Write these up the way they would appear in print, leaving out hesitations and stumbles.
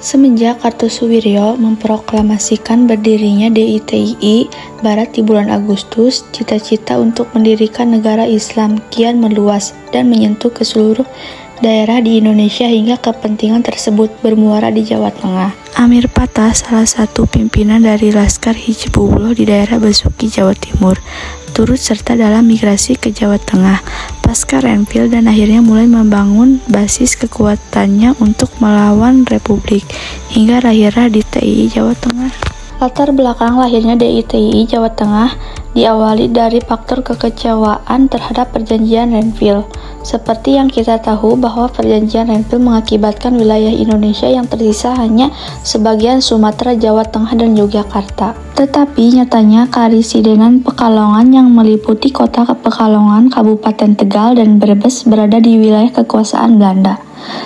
Semenjak Kartosuwiryo memproklamasikan berdirinya DITII Barat di bulan Agustus, cita-cita untuk mendirikan negara Islam kian meluas dan menyentuh ke seluruh daerah di Indonesia hingga kepentingan tersebut bermuara di Jawa Tengah. Amir Pattah, salah satu pimpinan dari Laskar Hizbullah di daerah Besuki, Jawa Timur, turut serta dalam migrasi ke Jawa Tengah pasca Renvil dan akhirnya mulai membangun basis kekuatannya untuk melawan Republik hingga lahirnya DITII Jawa Tengah. Latar belakang lahirnya DITII Jawa Tengah diawali dari faktor kekecewaan terhadap perjanjian Renvil. Seperti yang kita tahu bahwa perjanjian Renvil mengakibatkan wilayah Indonesia yang tersisa hanya sebagian Sumatera, Jawa Tengah, dan Yogyakarta. Tetapi nyatanya Karisidenan Pekalongan yang meliputi kota Pekalongan, Kabupaten Tegal, dan Brebes berada di wilayah kekuasaan Belanda.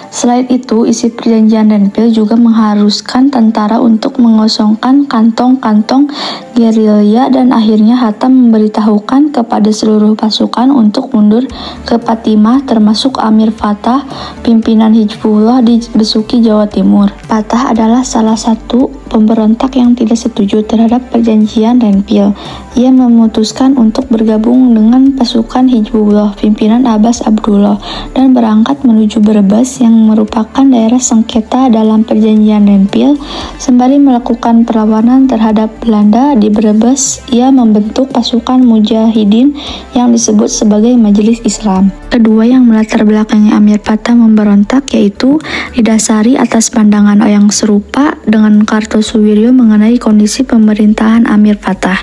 Selain itu, isi perjanjian Renvil juga mengharuskan tentara untuk mengosongkan kantong-kantong gerilya dan akhirnya Hatta memberitahukan kepada seluruh pasukan untuk mundur ke Patimah termasuk Amir Pattah, pimpinan Hizbullah di Besuki, Jawa Timur. Pattah adalah salah satu pemberontak yang tidak setuju terhadap perjanjian Renvil. Ia memutuskan untuk bergabung dengan pasukan Hizbullah pimpinan Abbas Abdullah dan berangkat menuju Brebes yang merupakan daerah sengketa dalam perjanjian Renvil. Sembari melakukan perlawanan terhadap Belanda di Brebes, ia membentuk pasukan mujahidin yang disebut sebagai Majelis Islam. Kedua yang melatar belakangi Amir Pattah memberontak yaitu didasari atas pandangan yang serupa dengan Kartosuwiryo mengenai kondisi pemerintahan Amir Pattah.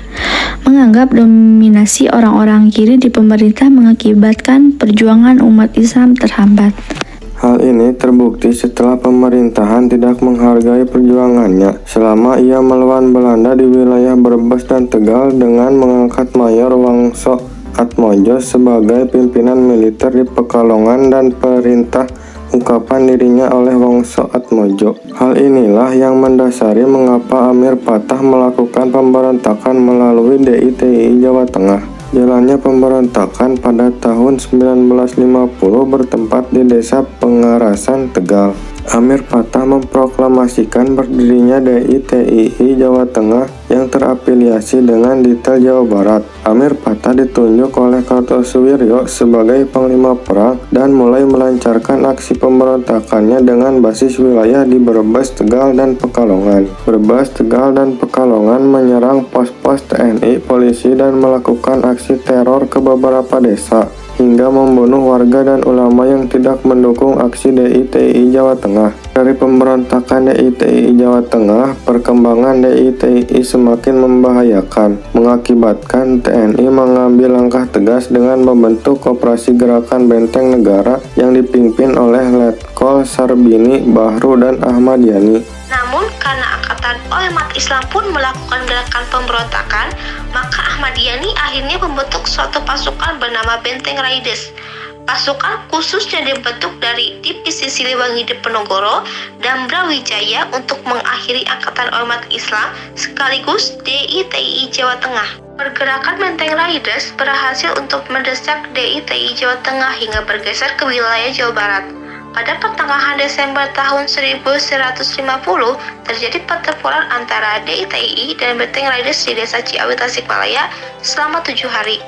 Menganggap dominasi orang-orang kiri di pemerintah mengakibatkan perjuangan umat Islam terhambat. Hal ini terbukti setelah pemerintahan tidak menghargai perjuangannya selama ia melawan Belanda di wilayah Brebes dan Tegal dengan mengangkat Mayor Wangso Atmojo sebagai pimpinan militer di Pekalongan dan perintah ungkapan dirinya oleh Wangso Atmojo. Hal inilah yang mendasari mengapa Amir Pattah melakukan pemberontakan melalui DITII Jawa Tengah. Jalannya pemberontakan pada tahun 1950 bertempat di desa Pengarasan, Tegal. Amir Pattah memproklamasikan berdirinya DITII Jawa Tengah yang terafiliasi dengan detail Jawa Barat. Amir Pattah ditunjuk oleh Kartosuwiryo sebagai panglima perang dan mulai melancarkan aksi pemberontakannya dengan basis wilayah di Brebes, Tegal, dan Pekalongan. Brebes, Tegal, dan Pekalongan menyerang pos-pos TNI, polisi, dan melakukan aksi teror ke beberapa desa hingga membunuh warga dan ulama yang tidak mendukung aksi DITII Jawa Tengah. Dari pemberontakan DITII Jawa Tengah, perkembangan DITII semakin membahayakan, mengakibatkan TNI mengambil langkah tegas dengan membentuk Operasi Gerakan Benteng Negara yang dipimpin oleh Letkol Sarbini, Bahru, dan Ahmad Yani. Namun, karena Angkatan Ulemat Islam pun melakukan gerakan pemberontakan, maka Ahmad Yani akhirnya membentuk suatu pasukan bernama Benteng Riders. Pasukan khusus yang dibentuk dari Divisi Siliwangi Diponegoro dan Brawijaya untuk mengakhiri Angkatan Ulemat Islam sekaligus DITII Jawa Tengah. Pergerakan Benteng Riders berhasil untuk mendesak DITII Jawa Tengah hingga bergeser ke wilayah Jawa Barat. Pada pertengahan Desember tahun 1150, terjadi pertempuran antara DITII dan Benteng Riders di desa Ciawi, Tasikmalaya selama 7 hari,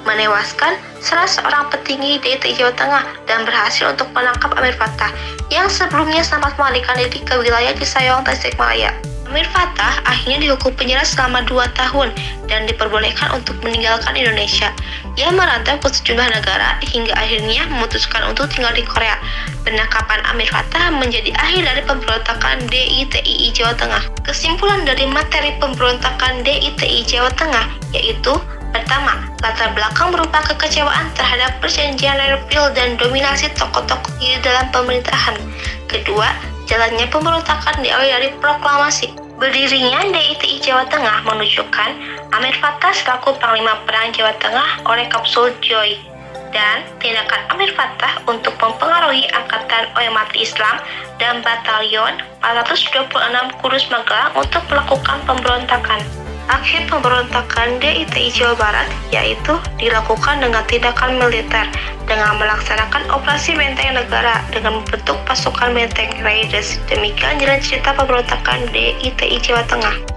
menewaskan salah seorang petinggi DITII Jawa Tengah dan berhasil untuk menangkap Amir Pattah yang sebelumnya sempat melarikan diri ke wilayah Cisayong, Tasikmalaya. Amir Pattah akhirnya dihukum penjara selama 2 tahun dan diperbolehkan untuk meninggalkan Indonesia. Ia merantau ke sejumlah negara hingga akhirnya memutuskan untuk tinggal di Korea. Penangkapan Amir Pattah menjadi akhir dari pemberontakan DITII Jawa Tengah. Kesimpulan dari materi pemberontakan DITII Jawa Tengah yaitu: pertama, latar belakang berupa kekecewaan terhadap perjanjian Renvil dan dominasi tokoh-tokoh kiri dalam pemerintahan. Kedua, jalannya pemberontakan diawali dari proklamasi berdirinya DITII Jawa Tengah menunjukkan Amir Pattah selaku Panglima Perang Jawa Tengah oleh Kapsul Joy, dan tindakan Amir Pattah untuk mempengaruhi Angkatan Ulemat Islam dan Batalion 426 Kudus Magelang untuk melakukan pemberontakan. Akhir pemberontakan DITI Jawa Barat yaitu dilakukan dengan tindakan militer dengan melaksanakan operasi Benteng Negara dengan membentuk pasukan Benteng Raiders. Demikian jalan cerita pemberontakan DITI Jawa Tengah.